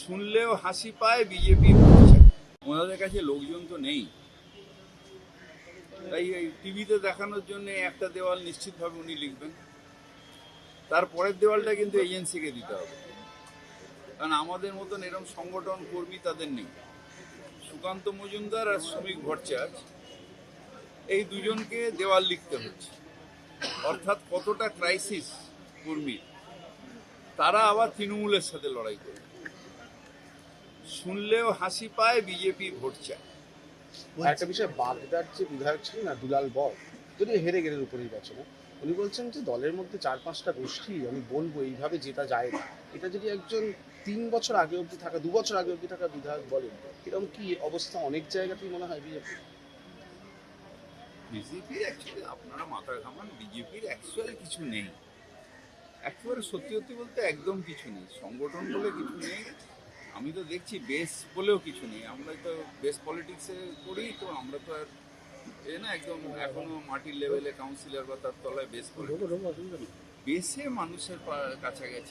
শুনলেও হাসি পায় বিজেপি বলছে। ওনাদের কাছে লোকজন তো নেই, তাই এই টিভিতে দেখানোর জন্য একটা দেওয়াল নিশ্চিতভাবে উনি লিখবেন, তারপরের দেওয়ালটা কিন্তু এজেন্সিকে দিতে হবে, কারণ আমাদের মতন এরকম সংগঠন কর্মী তাদের নেই। সুকান্ত মজুমদার আর শ্রমিক ভট্টাচার্য এই দুজনকে দেওয়াল লিখতে হচ্ছে, অর্থাৎ কতটা ক্রাইসিস কর্মী, তারা আবার তৃণমূলের সাথে লড়াই করবে। শুনলেও হাসি পায় বিজেপি ভোট চায়। একটা বিষয়, বাগদার যে বিধায়ক ছিলেন না দুলাল বর, যদি হেরে গেলেন উপনির্বাচনে, উনি বলছেন যে দলের মধ্যে 4-5টা গোষ্ঠী আমি বলবো এইভাবে জেতা যায় না। এটা যদি একজন 3 বছর আগে অব্দি থাকা, 2 বছর আগে অব্দি থাকা বিধায়ক বলেন, এরকম কি অবস্থা অনেক জায়গাতেই মনে হয় বিজেপি? বিজেপির অ্যাকচুয়ালি আপনারা মাথা ঘামান, বিজেপির অ্যাকচুয়ালি কিছু নেই, একেবারে সত্যি সত্যি বলতে একদম কিছু নেই, সংগঠন বলে কিছু নেই। আমি তো দেখছি বেস বলেও কিছু নেই, আমরা তো বেস পলিটিক্সে করি, তো আমরা তো আর না একদম এখনো মাটির লেভেলে কাউন্সিলর বা তার তলায় বেস পলিটিক্স, বেসে মানুষের কাছাকাছি